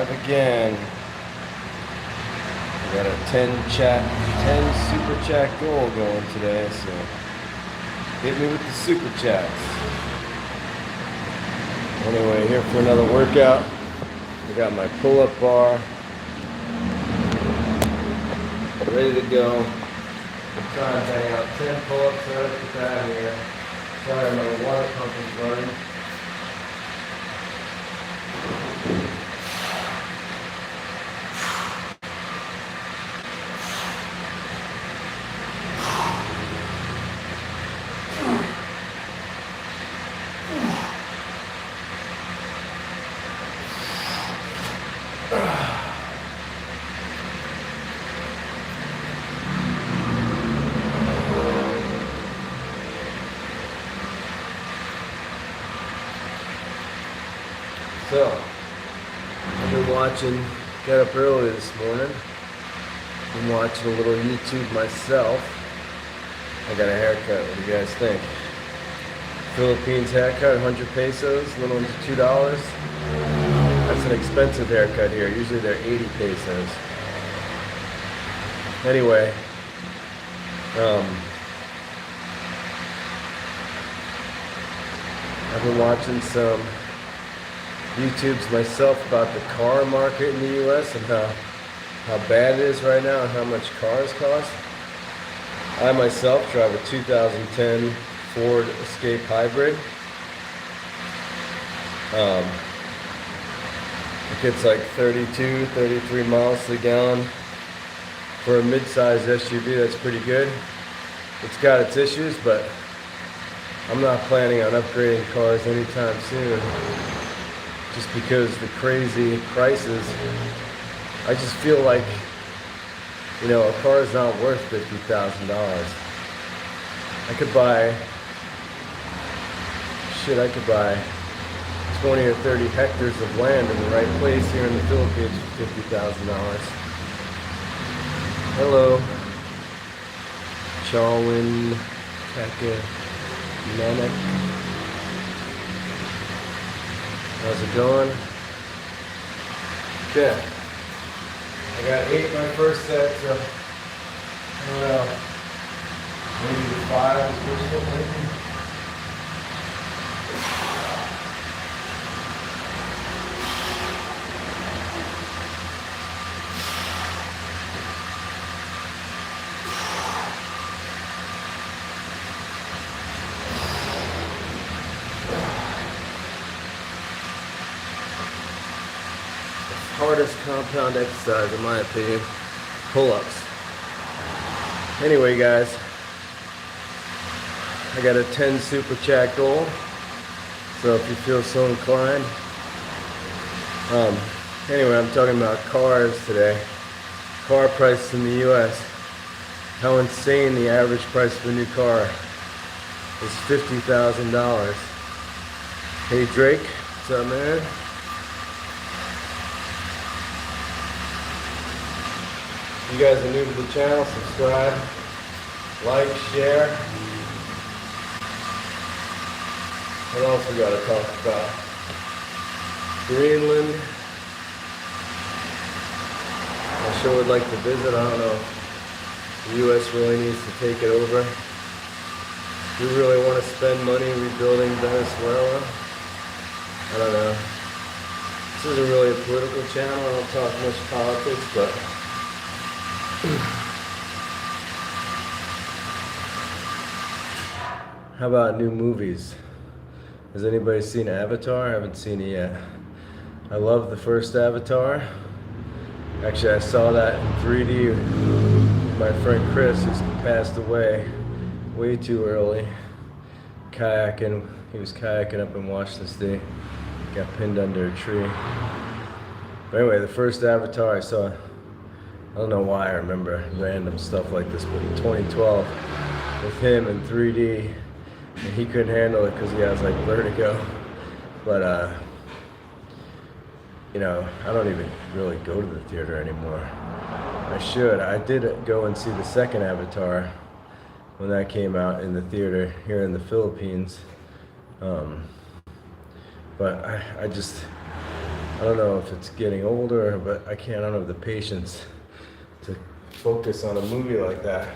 live again. We got a 10 super chat goal going today, so hit me with the super chats. Anyway, here for another workout. I got my pull-up bar ready to go. I'm trying to bang out 10 pull-ups right at the time here. Sorry, my water pump is running. So, I've been watching, got up early this morning, been watching a little YouTube myself. I got a haircut, what do you guys think? Philippines haircut, 100 pesos, a little under $2. That's an expensive haircut here, usually they're 80 pesos. Anyway, I've been watching some YouTubes myself about the car market in the US and how bad it is right now and how much cars cost. I myself drive a 2010 Ford Escape Hybrid. It gets like 32, 33 miles to the gallon. For a mid-size SUV, that's pretty good. It's got its issues, but I'm not planning on upgrading cars anytime soon. Just because the crazy prices, I just feel like, you know, a car is not worth $50,000. I could buy 20 or 30 hectares of land in the right place here in the Philippines for $50,000. Hello, Chawin Kaka Nanak. How's it going? Okay. I got 8 my first set, so I don't know. Maybe 5 is first one, maybe. Hardest compound exercise in my opinion, pull-ups. Anyway guys, I got a 10 super chat goal, so if you feel so inclined. Anyway, I'm talking about cars today. Car prices in the US. How insane the average price of a new car is. $50,000. Hey Drake, what's up man? If you guys are new to the channel, subscribe, like, share. What else we gotta talk about? Greenland. I sure would like to visit. I don't know if the US really needs to take it over. Do we really want to spend money rebuilding Venezuela? I don't know. This isn't really a political channel. I don't talk much politics, but how about new movies? Has anybody seen Avatar? I haven't seen it yet. I love the first Avatar. Actually, I saw that in 3D with my friend Chris, who's passed away way too early. Kayaking. He was kayaking up in Washington State. Got pinned under a tree. But anyway, the first Avatar I saw, I don't know why I remember random stuff like this, but in 2012 with him in 3D, and he couldn't handle it because he has like vertigo. But you know, I don't even really go to the theater anymore. I should. I did go and see the second Avatar when that came out in the theater here in the Philippines. But I just, I don't know if it's getting older, but I don't have the patience to focus on a movie like that.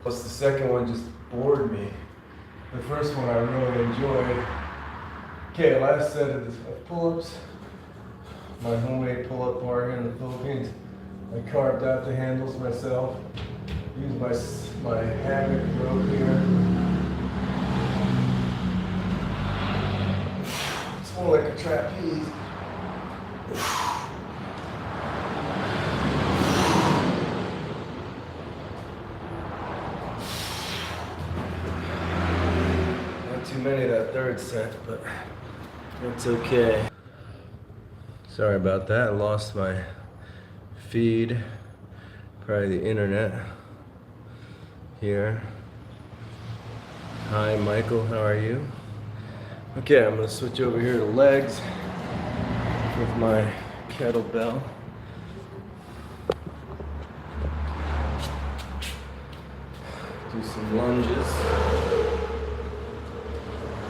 Plus the second one just bored me. The first one I really enjoyed. Okay, last set of pull-ups. My homemade pull-up bar here in the Philippines. I carved out the handles myself. Used my hammock rope here. It's more like a trapeze. Not too many of that third set, but it's okay. Sorry about that. I lost my feed. Probably the internet here. Hi, Michael. How are you? Okay, I'm gonna switch over here to legs with my kettlebell. Do some lunges.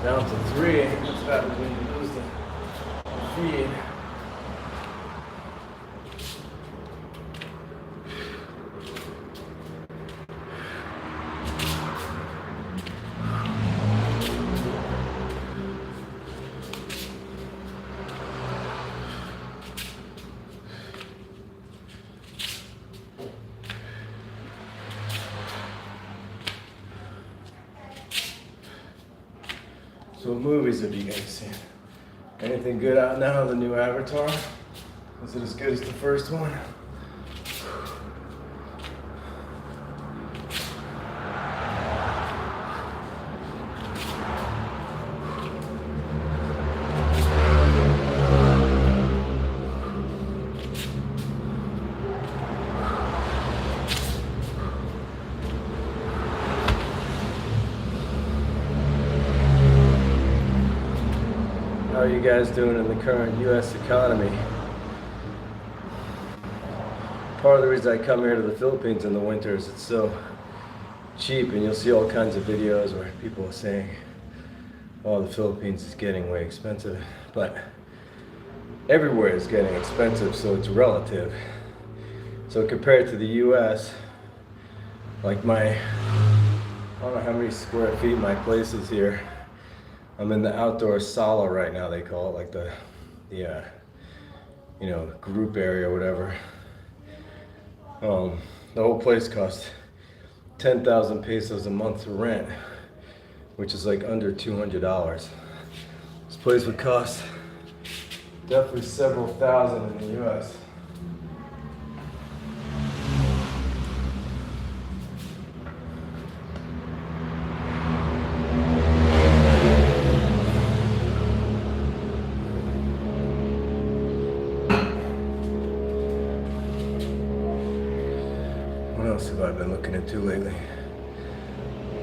Down to 3. That's what happens when you lose the feed. So what movies have you guys seen? Anything good out now? The new Avatar? Is it as good as the first one? How are you guys doing in the current U.S. economy? Part of the reason I come here to the Philippines in the winter is it's so cheap, and you'll see all kinds of videos where people are saying, oh, the Philippines is getting way expensive. But everywhere is getting expensive, so it's relative. So compared to the U.S., like I don't know how many square feet my place is here. I'm in the outdoor sala right now, they call it, like the group area or whatever. The whole place costs 10,000 pesos a month to rent, which is like under $200. This place would cost definitely several thousand in the US. What else have I been looking into lately?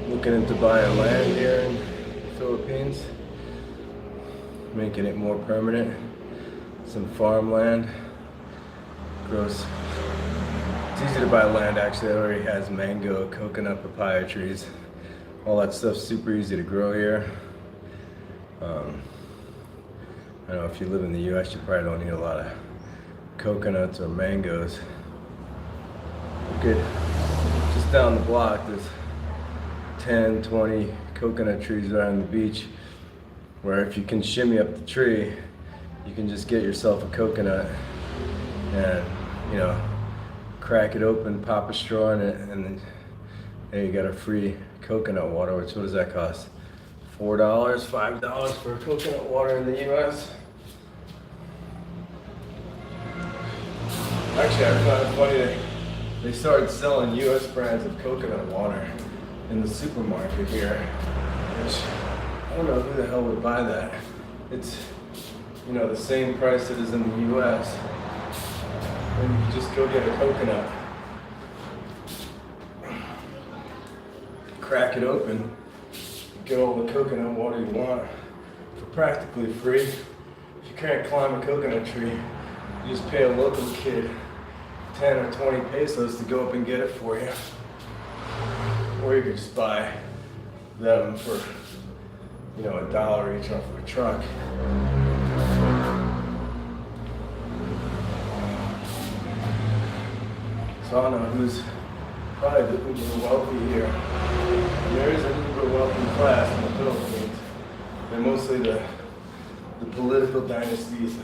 Looking into buying land here in the Philippines, making it more permanent. Some farmland. Gross. It's easy to buy land actually that already has mango, coconut, papaya trees. All that stuff's super easy to grow here. I don't know, if you live in the US, you probably don't need a lot of coconuts or mangoes. Good. Just down the block, there's 10, 20 coconut trees right on the beach, where if you can shimmy up the tree, you can just get yourself a coconut and, crack it open, pop a straw in it, and then there you got a free coconut water, which, what does that cost? $4, $5 for coconut water in the US? Actually, I found it funny that they started selling US brands of coconut water in the supermarket here, which I don't know who the hell would buy that. It's, the same price it is in the US. And you just go get a coconut, crack it open, get all the coconut water you want for practically free. If you can't climb a coconut tree, you just pay a local kid 10 or 20 pesos to go up and get it for you. Or you could just buy them for, $1 each off of a truck. So I don't know who's probably the uber wealthy here. And there is an uber wealthy class in the Philippines. They're mostly the political dynasties.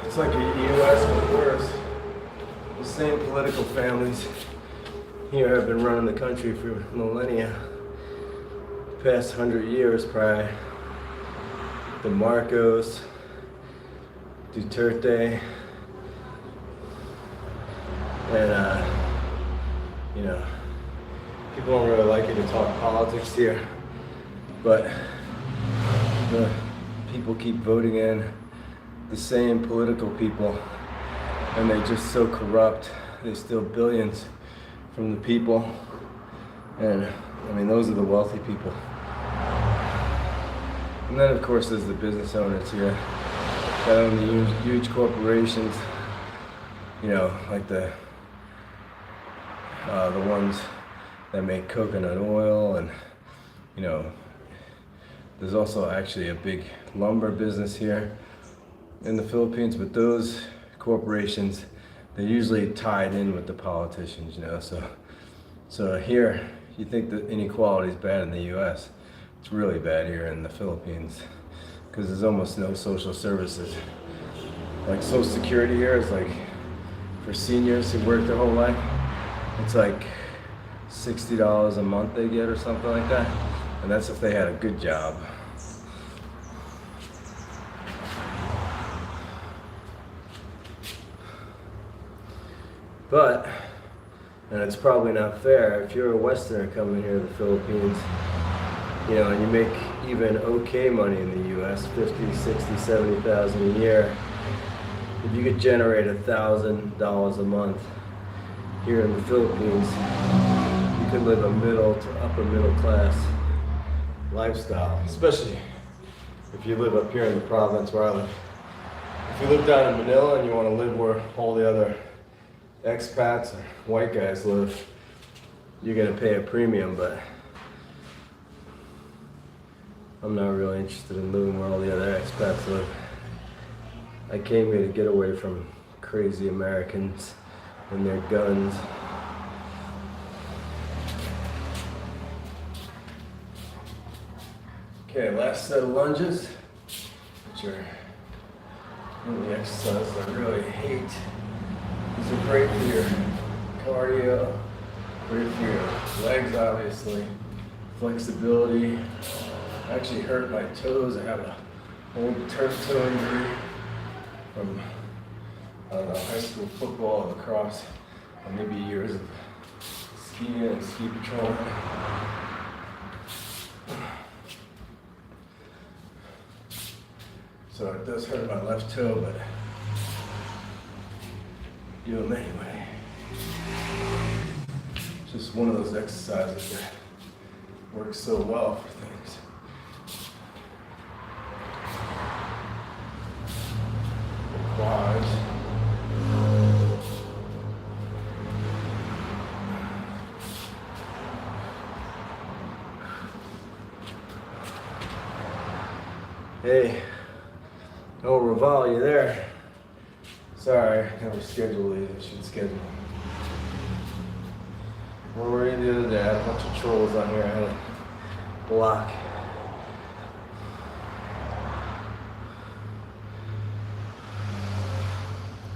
It's like a U.S. but worse. The same political families here have been running the country for millennia. Past 100 years, probably. The Marcos, Duterte, and you know, people don't really like you to talk politics here, but the people keep voting in the same political people, and they're just so corrupt. They steal billions from the people, and I mean, those are the wealthy people. And then, of course, there's the business owners here that own the huge corporations, you know, like the ones that make coconut oil, and, you know, there's also actually a big lumber business here in the Philippines, but those corporations, they're usually tied in with the politicians, you know, so here, you think that inequality is bad in the U.S., it's really bad here in the Philippines because there's almost no social services. Like Social Security here is like for seniors who work their whole life, it's like $60 a month they get or something like that. And that's if they had a good job. But, and it's probably not fair, if you're a Westerner coming here to the Philippines, you know, and you make even okay money in the U.S., 50, 60, 70,000 a year, if you could generate $1,000 a month here in the Philippines, you could live a middle to upper middle class lifestyle, especially if you live up here in the province where I live. If you live down in Manila and you want to live where all the other expats or white guys live, you're going to pay a premium, but I'm not really interested in living where all the other expats live. I came here to get away from crazy Americans and their guns. Okay, last set of lunges, which are one of the exercises I really hate. These are great for your cardio, great for your legs, obviously, flexibility. I actually hurt my toes. I have an old turf toe injury from, I don't know, high school football, lacrosse, or maybe years of skiing and ski patrol. So it does hurt my left toe, but do them anyway. Just one of those exercises that works so well for things. Quads. Hey, oh Raval, you there? Sorry, I never scheduled these. I should schedule. Where were you the other day? I had a bunch of trolls on here. I had to block.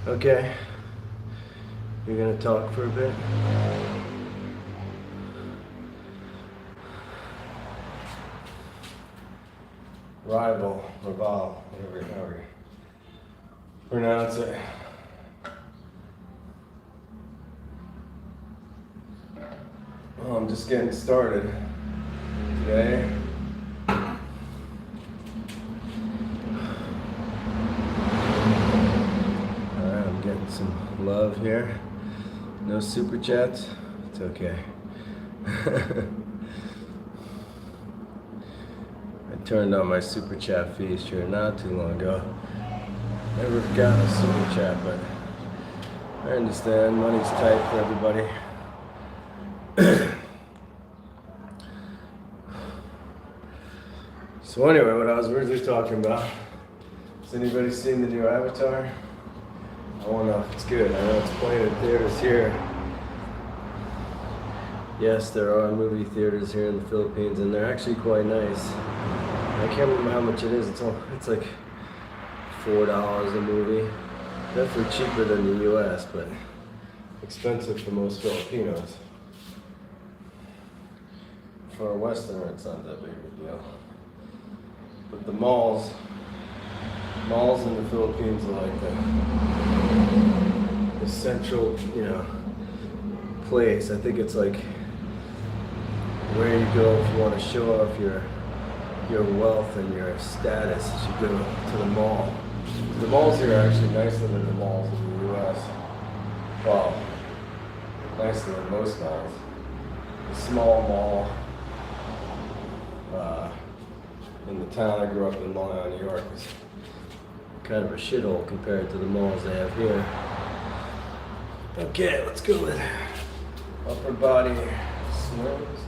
Okay, you're gonna talk for a bit? Rival, whatever you pronounce it. Well, I'm just getting started today. Some love here. No super chats. It's okay. I turned on my super chat feature not too long ago. Never got a super chat, but I understand money's tight for everybody. So anyway, what I was originally talking about, has anybody seen the new Avatar? I I don't know if it's good. I know it's playing in theaters here. Yes, there are movie theaters here in the Philippines, and they're actually quite nice. I can't remember how much it is. It's like $4 a movie. Definitely cheaper than the U.S., but expensive for most Filipinos. For a Westerner, it's not that big of a deal. But the malls in the Philippines are like the central, place. I think it's like where you go if you want to show off your wealth and your status. You go to the mall. The malls here are actually nicer than the malls in the U.S. Well, nicer than most malls. A small mall in the town I grew up in, Long Island, New York, was kind of a shithole compared to the malls they have here. Okay, let's go with upper body swims.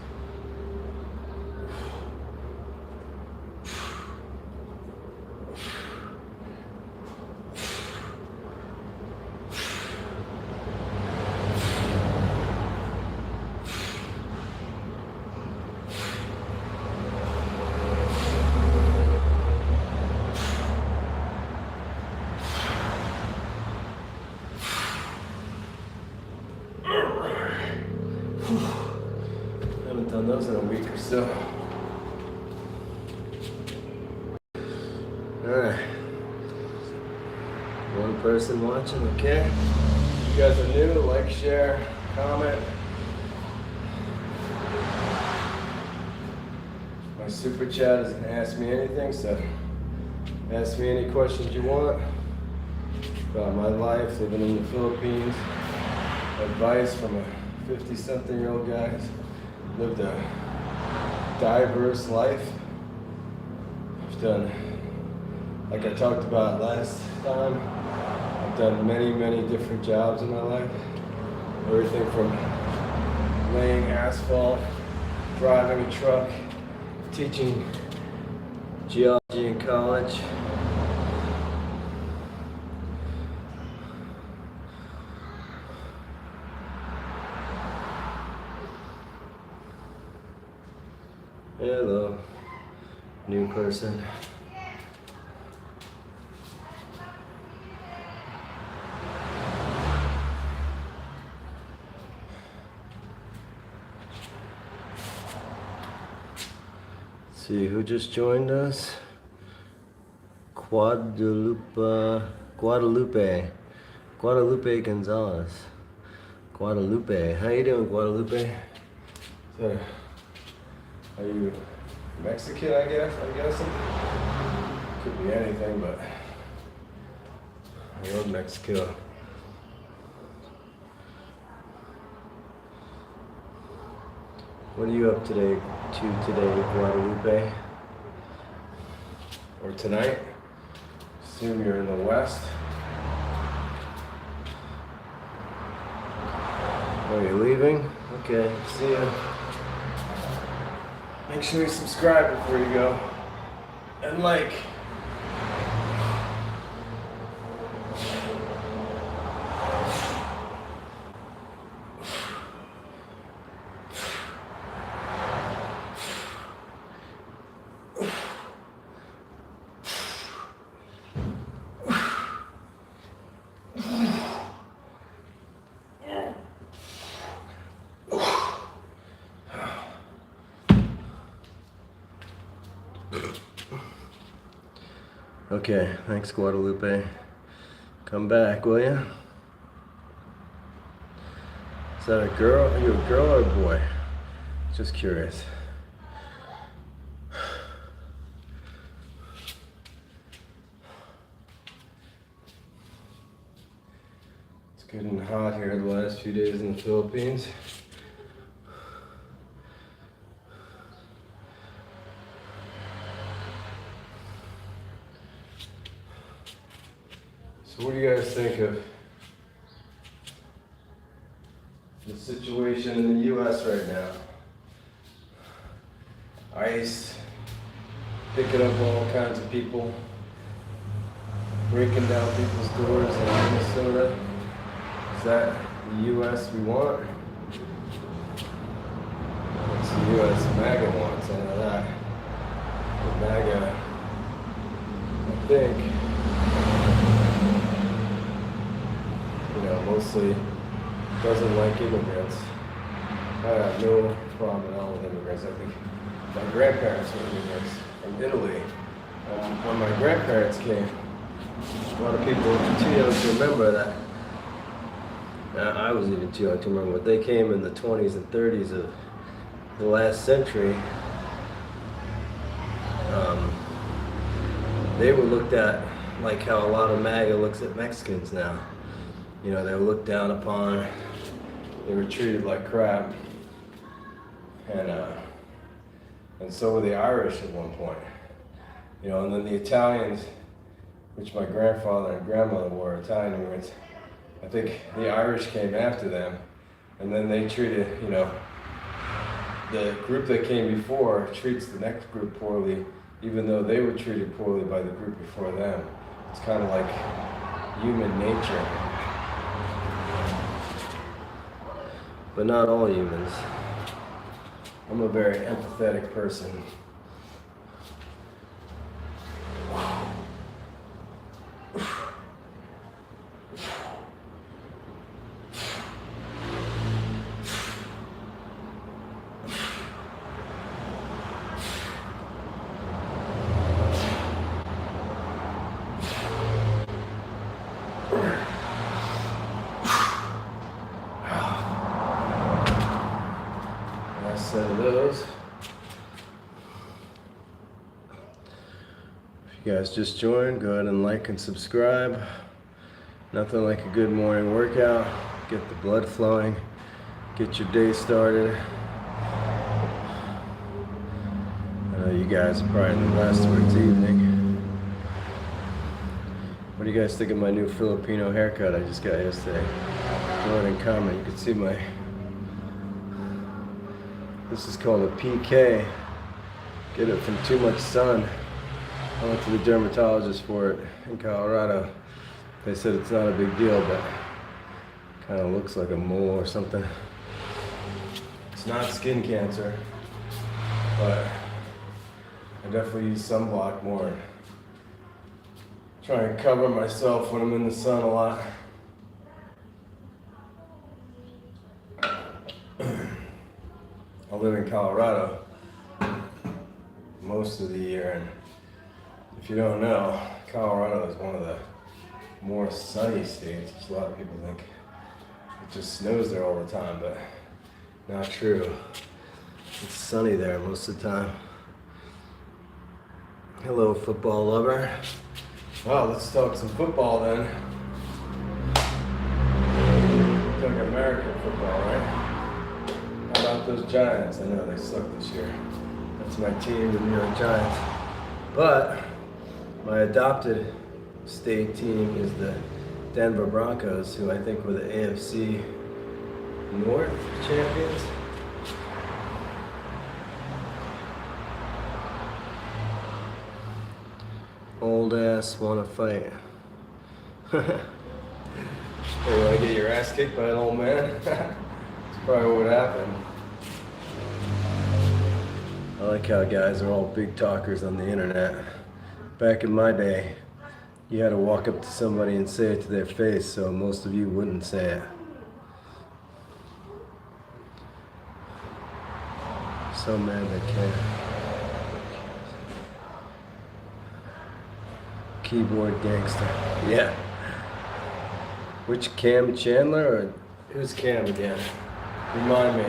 Haven't done those in a week or so. Alright. One person watching, okay? If you guys are new, like, share, comment. My super chat is gonna ask me anything, so ask me any questions you want about my life living in the Philippines. Advice from a 50-something-year-old guy who's lived a diverse life. I've done, like I talked about last time, I've done many, many different jobs in my life. Everything from laying asphalt, driving a truck, teaching geology in college. Hello, new person. Let's see who just joined us. Guadalupe Gonzalez. Guadalupe, how you doing, Guadalupe? So, are you Mexican, I guess? Could be anything, but I love Mexico. What are you up today, Guadalupe? Or tonight? Assume you're in the West. Are you leaving? Okay, see ya. Make sure you subscribe before you go. And like. Okay, thanks, Guadalupe. Come back, will ya? Is that a girl? Are you a girl or a boy? Just curious. It's getting hot here the last few days in the Philippines. So what do you guys think of the situation in the U.S. right now? ICE picking up all kinds of people. breaking down people's doors in Minnesota. Is that the U.S. we want? It's the U.S. MAGA wants, I know that. But MAGA, I think, mostly doesn't like immigrants. I have no problem at all with immigrants. I think my grandparents were immigrants from Italy. When my grandparents came, a lot of people are too young to remember that. I was even too young to remember, but they came in the 20s and 30s of the last century. They were looked at like how a lot of MAGA looks at Mexicans now. They were looked down upon. They were treated like crap. And so were the Irish at one point. And then the Italians, which my grandfather and grandmother were Italian immigrants, I think the Irish came after them, and then they treated, the group that came before treats the next group poorly, even though they were treated poorly by the group before them. It's kind of like human nature. But not all humans. I'm a very empathetic person. Set of those. If you guys just joined, go ahead and like and subscribe. Nothing like a good morning workout. Get the blood flowing. Get your day started. I know you guys are probably in the last towards evening. What do you guys think of my new Filipino haircut I just got yesterday? Go ahead and comment. You can see my... This is called a PK. Get it from too much sun. I went to the dermatologist for it in Colorado. They said it's not a big deal, but kind of looks like a mole or something. It's not skin cancer, but I definitely use sunblock more. Try and cover myself when I'm in the sun a lot. I live in Colorado most of the year, and if you don't know, Colorado is one of the more sunny states, which a lot of people think it just snows there all the time, but not true. It's sunny there most of the time. Hello, football lover. Wow, let's talk some football then. Talk American football, right? How about those Giants? I know they suck this year. That's my team, the New York Giants. But my adopted state team is the Denver Broncos, who I think were the AFC North champions. Old ass wanna fight. Hey, you wanna get your ass kicked by an old man? That's probably what happened. I like how guys are all big talkers on the internet. Back in my day, you had to walk up to somebody and say it to their face, so most of you wouldn't say it. So mad they can't. Keyboard gangster. Yeah. Which Cam Chandler or who's Cam again? Remind me.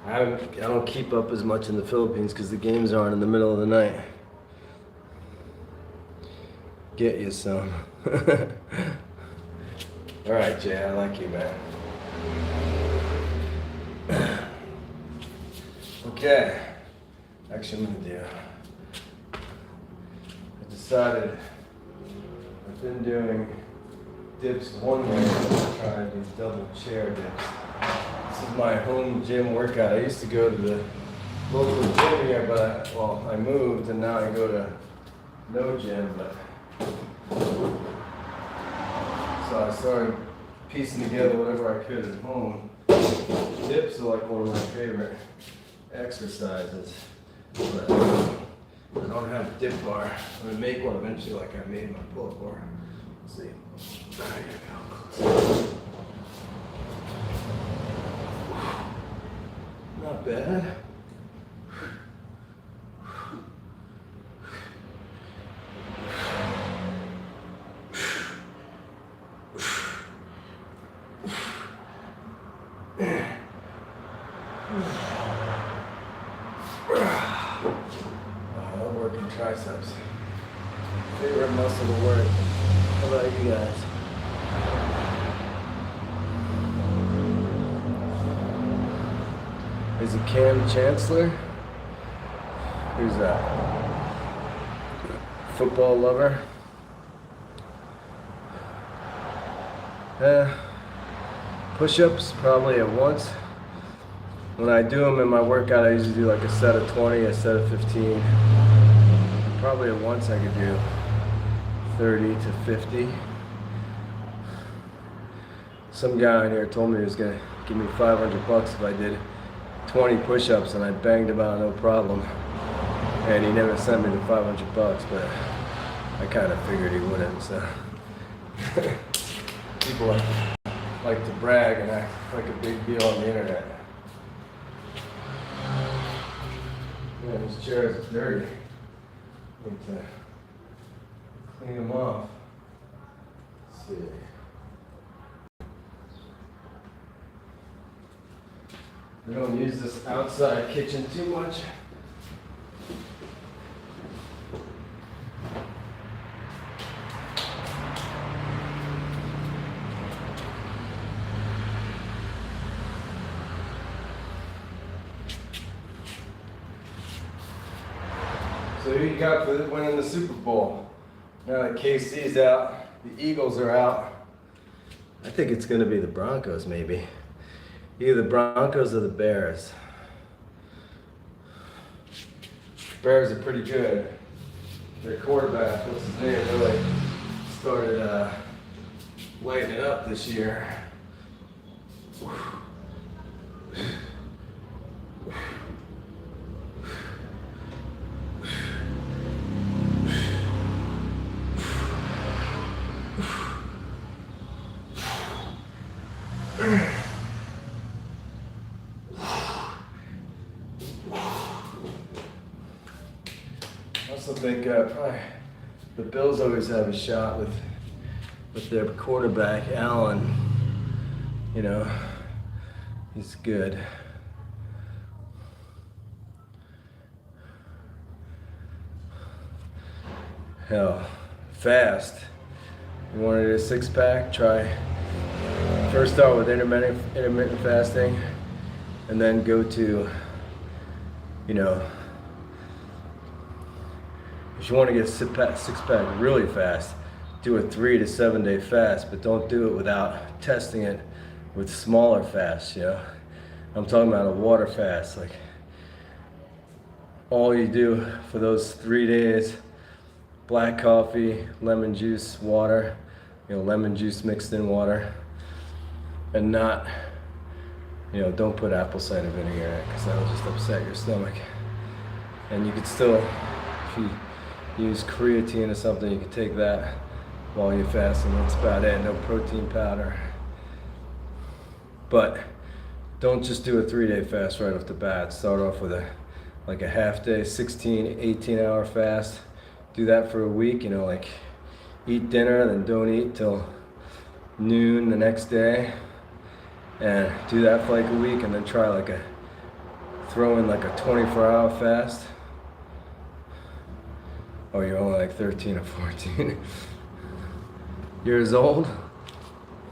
I don't keep up as much in the Philippines because the games aren't in the middle of the night. Get you some. All right, Jay, I like you, man. Okay. Actually, I'm gonna do. I decided I've been doing dips one way, I'm gonna try and do double chair dips. This is my home gym workout. I used to go to the local gym here, but I moved and now I go to no gym, but So I started piecing together whatever I could at home. Dips are like one of my favorite exercises. But I don't have a dip bar. I'm gonna make one eventually like I made my pull-up bar. Let's see. There you go. Not bad. I'm working triceps. Favorite muscle to work. How about you guys? Is it Cam Chancellor? Who's that? Football lover? Push-ups probably at once. When I do them in my workout, I usually do like a set of 20, a set of 15. Probably at once I could do 30 to 50. Some guy in here told me he was gonna give me $500 if I did 20 push-ups, and I banged him out no problem. And he never sent me the $500, but I kind of figured he wouldn't, so. People like to brag and act like a big deal on the internet. Yeah, these chairs are dirty. Need to clean them off. Let's see. We don't use this outside kitchen too much. So who you got for winning the Super Bowl? Now that KC's out, the Eagles are out. I think it's going to be the Broncos, maybe. Either the Broncos or the Bears. Bears are pretty good. Their quarterback, what's his name, really started lighting it up this year. I also think probably the Bills always have a shot with their quarterback, Allen. You know, he's good. Hell, fast. You wanted a six-pack? Try. First start with intermittent fasting, and then go to, you know, if you want to get six-pack really fast, do a 3 to 7 day fast, but don't do it without testing it with smaller fasts, you know. I'm talking about a water fast, like all you do for those 3 days, black coffee, lemon juice, water, you know, lemon juice mixed in water, and not, you know, don't put apple cider vinegar in it, because that'll just upset your stomach. And you could still, if you use creatine or something, you can take that while you're fasting. That's about it. No protein powder. But don't just do a 3 day fast right off the bat. Start off with like a half day, 16, 18 hour fast. Do that for a week, you know, like eat dinner, then don't eat till noon the next day. And do that for like a week, and then try throw in like a 24-hour fast. Oh, you're only like 13 or 14 years old?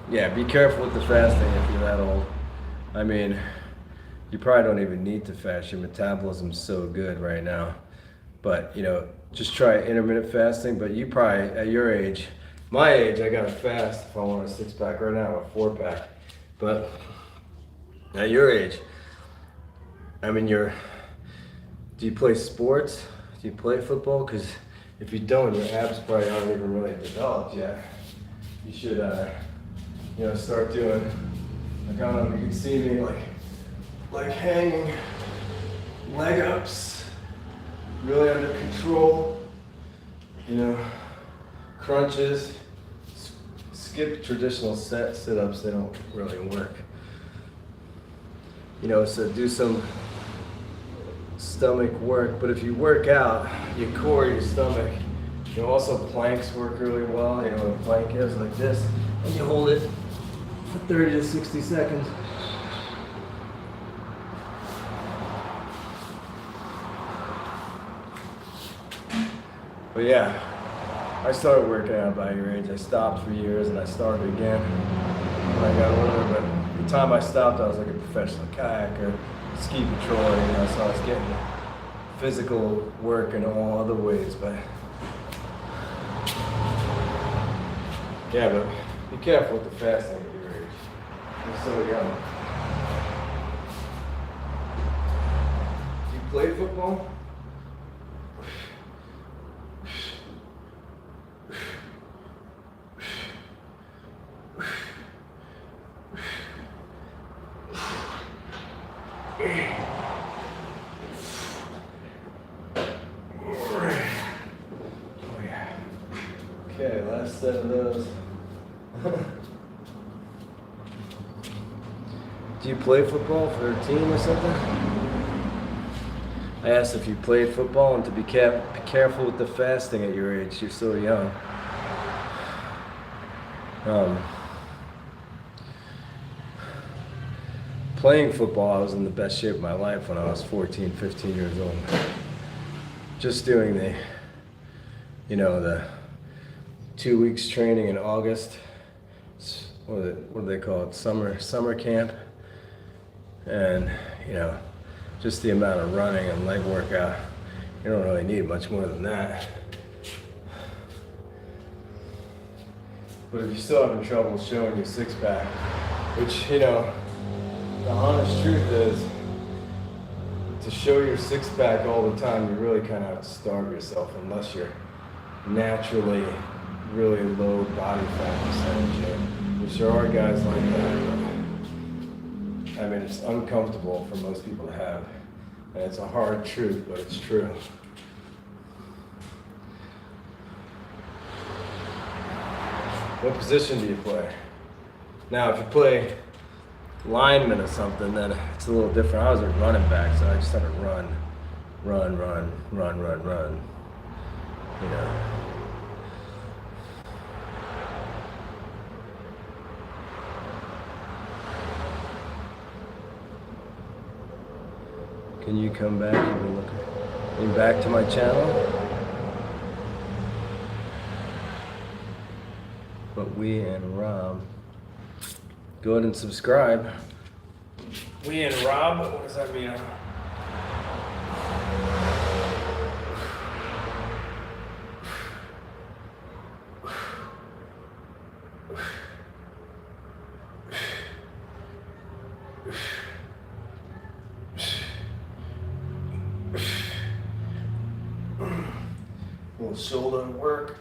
Yeah, be careful with the fasting if you're that old. I mean, you probably don't even need to fast. Your metabolism's so good right now. But, you know, just try intermittent fasting. But you probably, at your age, my age, I gotta fast if I want a six-pack. Right now, I'm a 4-pack. But at your age, I mean, do you play sports? Do you play football? Because if you don't, your abs probably aren't even really developed yet. You should, start doing, like, I don't know if you can see me, like hanging leg ups, really under control, crunches. Skip traditional sit-ups, they don't really work. So do some stomach work, but if you work out your core, your stomach, also planks work really well. What a plank is, like this, and you hold it for 30 to 60 seconds. But yeah, I started working out by your age. I stopped for years and I started again when I got older, but the time I stopped, I was like a professional kayaker, ski patrol, so I was getting physical work in all other ways, but yeah, but be careful with the fasting at your age. You're so young. Do you play football? Okay, last set of those. Do you play football for a team or something? I asked if you played football and to be careful with the fasting at your age. You're so young. Playing football, I was in the best shape of my life when I was 14, 15 years old. Just doing the 2 weeks training in August. What do they call it? Summer camp. And, just the amount of running and leg workout. You don't really need much more than that. But if you're still having trouble showing your six pack, which, the honest truth is, to show your six pack all the time, you really kind of have to starve yourself unless you're naturally really low body fat percentage, which there are guys like that. But, it's uncomfortable for most people to have, and it's a hard truth, but it's true. What position do you play? Now, if you play lineman or something, then it's a little different. I was a running back, so I just had to run. Can you come back? You've been looking back to my channel. But we and Rob. Go ahead and subscribe. We and Rob, what does that mean? Little shoulder work.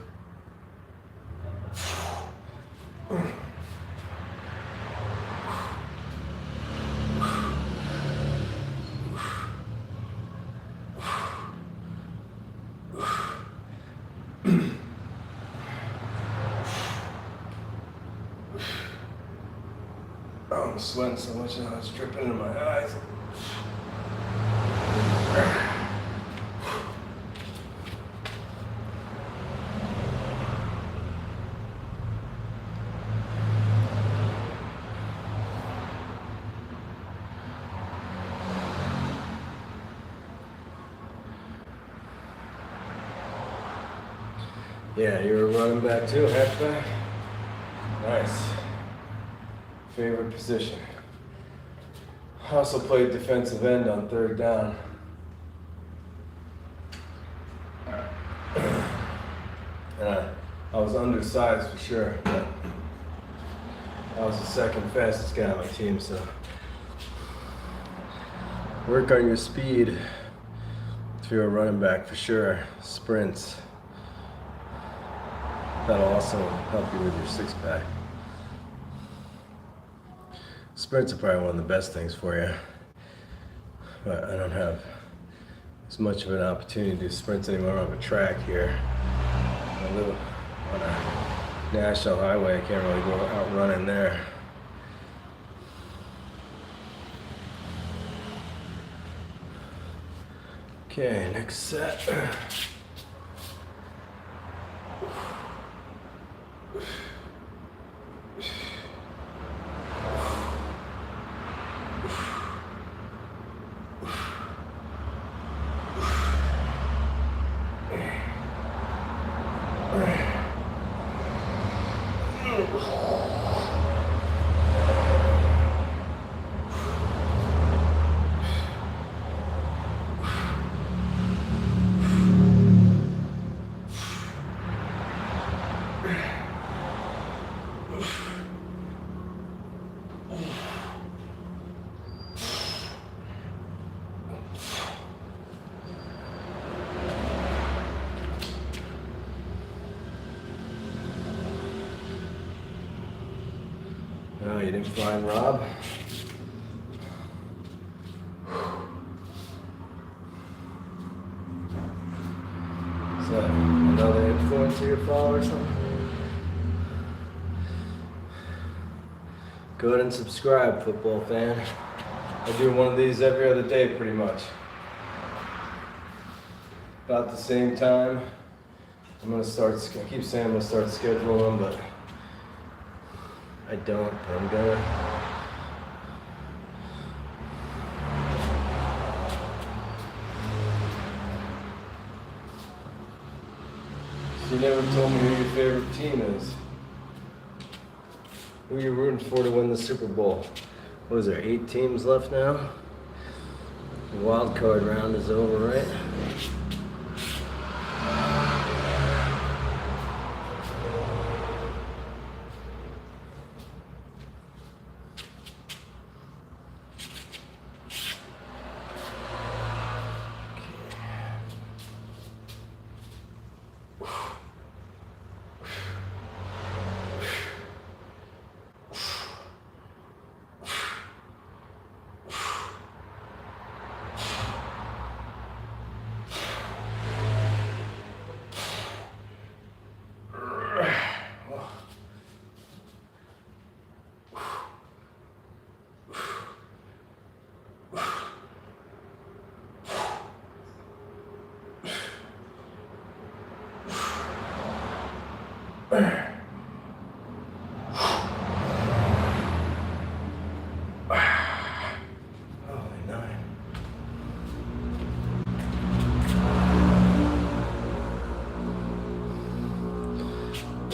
I'm sweating so much now it's dripping in my eyes. Yeah, you're a running back too, halfback? Nice. Favorite position? I also played defensive end on third down. And I was undersized for sure, but I was the second fastest guy on my team, so work on your speed if you're a running back for sure. Sprints. That'll also help you with your six-pack. Sprints are probably one of the best things for you, but I don't have as much of an opportunity to do sprints anymore. I have a track here. I live on a national highway. I can't really go out running there. Okay, next set. No, you didn't find Rob? Is that another influencer you follow or something? Go ahead and subscribe, football fan. I do one of these every other day pretty much. About the same time. I'm gonna start, I keep saying I'm gonna start scheduling them, but I don't, but I'm gonna. You never told me who your favorite team is. Who are you rooting for to win the Super Bowl? What is there, 8 teams left now? The wild card round is over, right?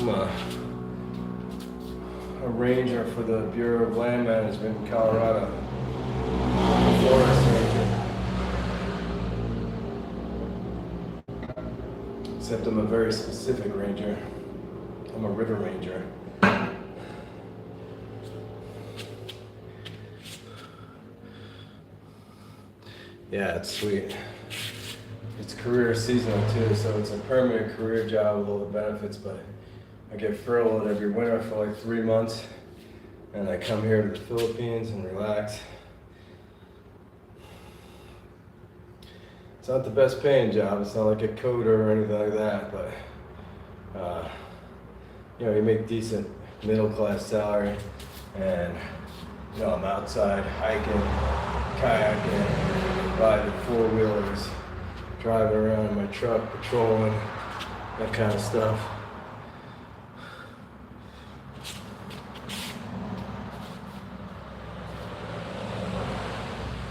I'm a ranger for the Bureau of Land Management in Colorado. I'm a forest ranger. Except I'm a very specific ranger. I'm a river ranger. Yeah, it's sweet. It's career seasonal too, so it's a permanent career job with all the benefits, but I get furloughed every winter for like 3 months, and I come here to the Philippines and relax. It's not the best paying job, it's not like a coder or anything like that, but you know, you make decent middle class salary, and you know, I'm outside hiking, kayaking, riding 4-wheelers, driving around in my truck, patrolling, that kind of stuff.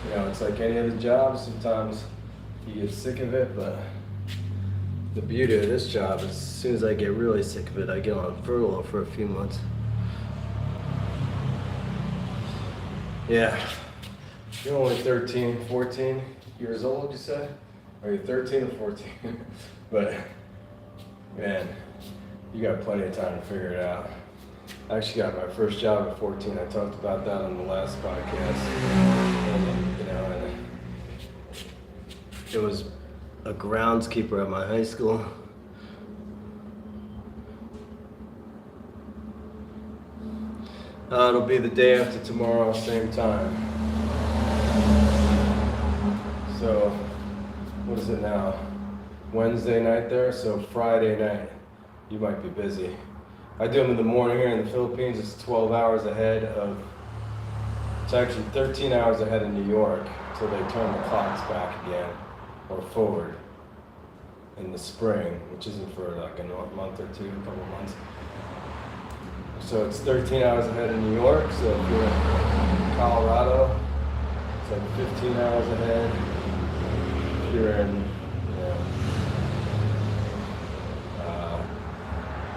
You know, it's like any other job, sometimes you get sick of it, but the beauty of this job is as soon as I get really sick of it, I get on furlough for a few months. Yeah, you're only 13, 14 years old, you said? Or you're 13 or 14? But, man, you got plenty of time to figure it out. I actually got my first job at 14. I talked about that on the last podcast. And, you know, and it was a groundskeeper at my high school. It'll be the day after tomorrow, same time. So, what is it now? Wednesday night there, so Friday night, you might be busy. I do them in the morning here in the Philippines. It's 12 hours ahead of, it's actually 13 hours ahead of New York, until they turn the clocks back again, or forward, in the spring, which isn't for like a month or two, a couple months. So it's 13 hours ahead of New York, so if you're in Colorado, it's like 15 hours ahead. If you're in,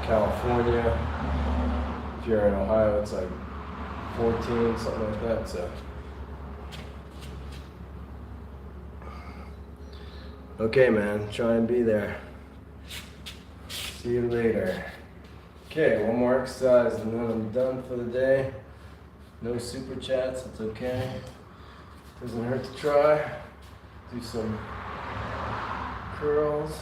California, if you're in Ohio, it's like 14, something like that, so. Okay, man, try and be there. See you later. Okay, one more exercise and then I'm done for the day. No super chats, it's okay. Doesn't hurt to try. Do some curls.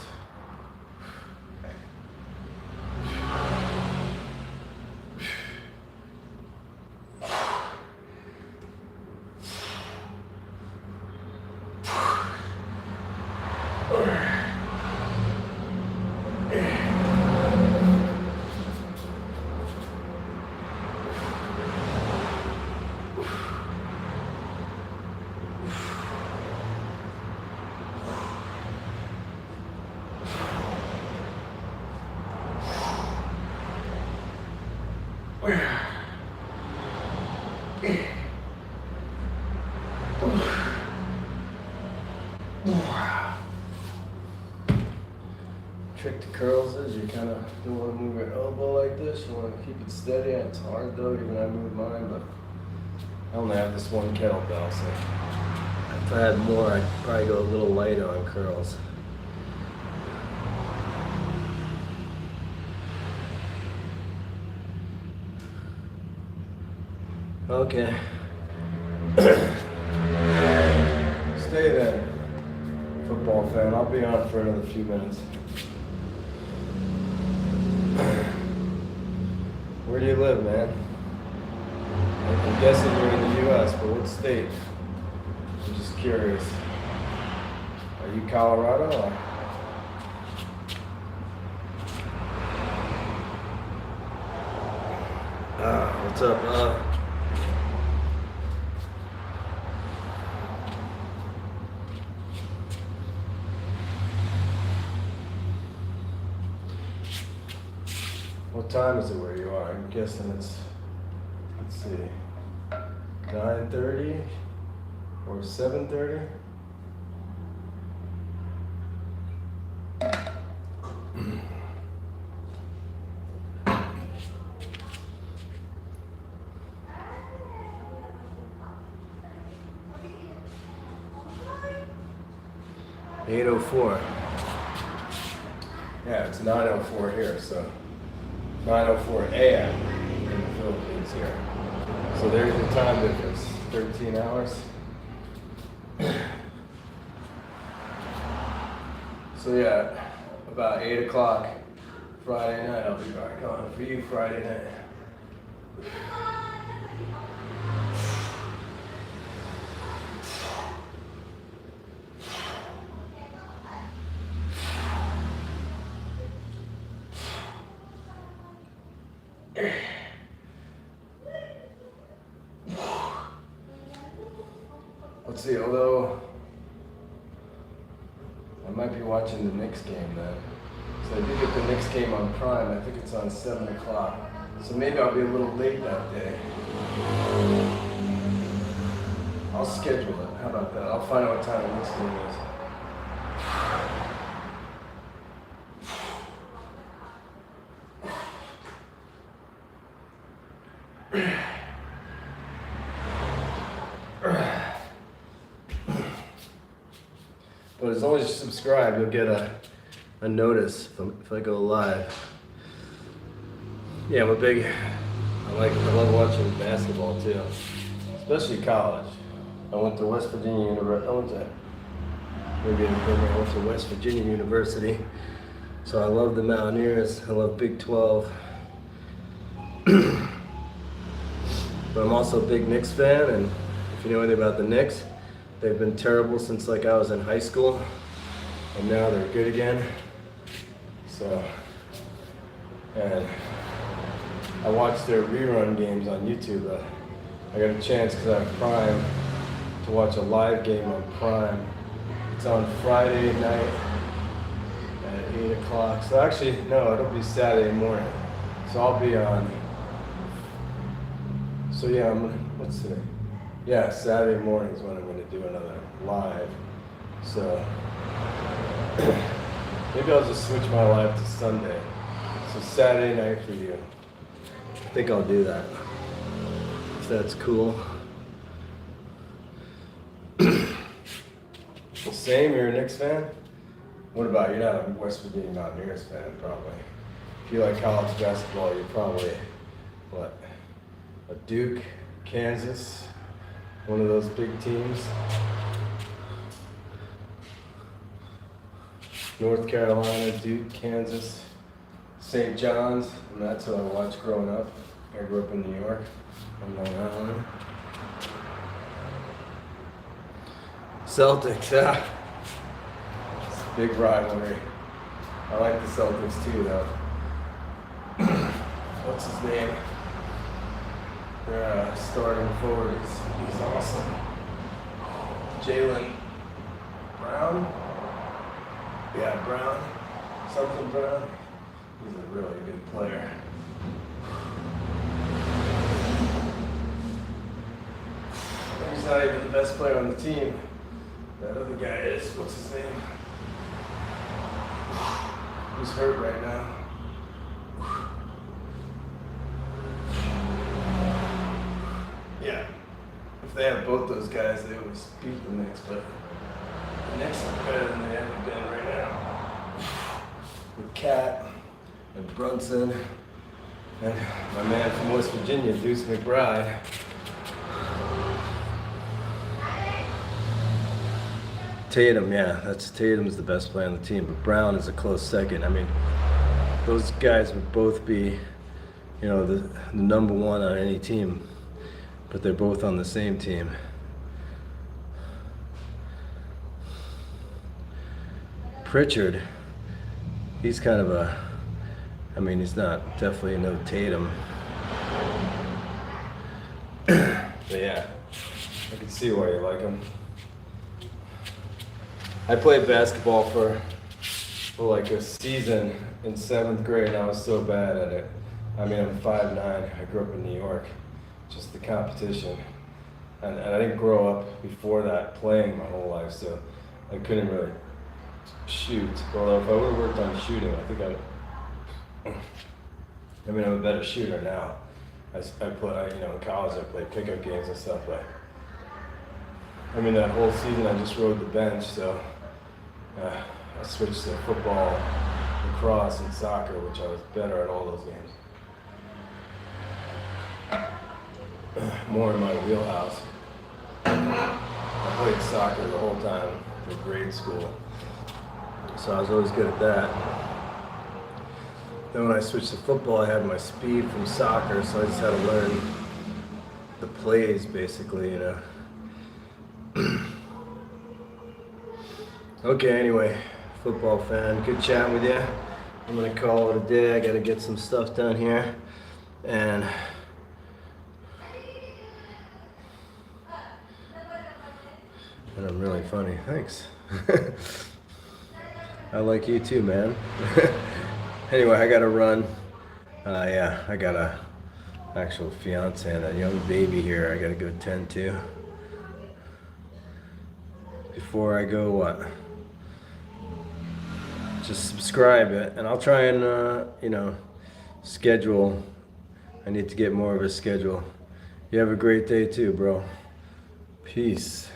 Trick to curls is you kind of don't want to move your elbow like this. You want to keep it steady. It's hard though, even I move mine, but I only have this one kettlebell, so if I had more, I'd probably go a little lighter on curls. Okay. Stay there, football fan. I'll be on for another few minutes. Where do you live, man? I'm guessing you're in the US, but what state? I'm just curious. Are you Colorado or? What's up? What time is it where you are? I'm guessing it's, let's see, 9:30 or 7:30? $8:04. Yeah, it's 9:04 here, so 9:04 a.m. in the Philippines here. So there's the time difference, 13 hours. So yeah, about 8 o'clock Friday night, I'll be back on for you Friday night. Let's see, although I might be watching the Knicks game then. So I did get the Knicks game on Prime. I think it's on 7 o'clock. So maybe I'll be a little late that day. I'll schedule it. How about that? I'll find out what time the Knicks game is. But as long as you subscribe, you'll get a notice if I go live. Yeah, I love watching basketball too, especially college. I went to West Virginia University. I went to West Virginia University. So I love the Mountaineers. I love Big 12. But I'm also a big Knicks fan, and if you know anything about the Knicks, they've been terrible since like I was in high school, and now they're good again. So, and I watched their rerun games on YouTube. I got a chance because I have Prime to watch a live game on Prime. It's on Friday night at 8 o'clock. So actually, no, it'll be Saturday morning. So I'll be on. So yeah, what's today? Yeah, Saturday morning is when I'm going to do another live. So maybe I'll just switch my live to Sunday. So Saturday night for you. I think I'll do that. If that's cool. Well, same, you're a Knicks fan? What about, you're not a West Virginia Mountaineers fan, probably. If you like college basketball, you're probably, what, a Duke, Kansas, one of those big teams. North Carolina, Duke, Kansas, St. John's, and that's what I watched growing up. I grew up in New York, on Long Island. Celtics, yeah. It's a big rivalry. I like the Celtics too, though. What's his name? Their starting forward, he's awesome. Jaylen Brown? Yeah, Brown. Something Brown. He's a really good player. He's not even the best player on the team. That other guy is. What's his name? He's hurt right now. Yeah. If they had both those guys, they would beat the Knicks, but the Knicks are better than they ever been right now. With Cat and Brunson and my man from West Virginia, Deuce McBride. Tatum, yeah, Tatum's the best player on the team, but Brown is a close second. I mean, those guys would both be, you know, the number one on any team, but they're both on the same team. Pritchard, he's kind of a, I mean, he's not definitely no Tatum. But yeah, I can see why you like him. I played basketball for like a season in 7th grade, and I was so bad at it. I mean, I'm 5'9". I grew up in New York. Just the competition. And I didn't grow up before that playing my whole life, so I couldn't really shoot. Although if I would have worked on shooting, I think I'm a better shooter now. I play, you know, in college I played pickup games and stuff, but I mean, that whole season I just rode the bench, so I switched to football, lacrosse, and soccer, which I was better at all those games. More in my wheelhouse. I played soccer the whole time through grade school, so I was always good at that. Then when I switched to football, I had my speed from soccer, so I just had to learn the plays, basically, you know. Okay, anyway, football fan, good chatting with you. I'm gonna call it a day. I gotta get some stuff done here, and I'm really funny. Thanks. I like you too, man. Anyway, I gotta run. Yeah, I got a actual fiance and a young baby here I gotta go tend to. Before I go, what? Just subscribe it, and I'll try and, you know, schedule. I need to get more of a schedule. You have a great day too, bro. Peace.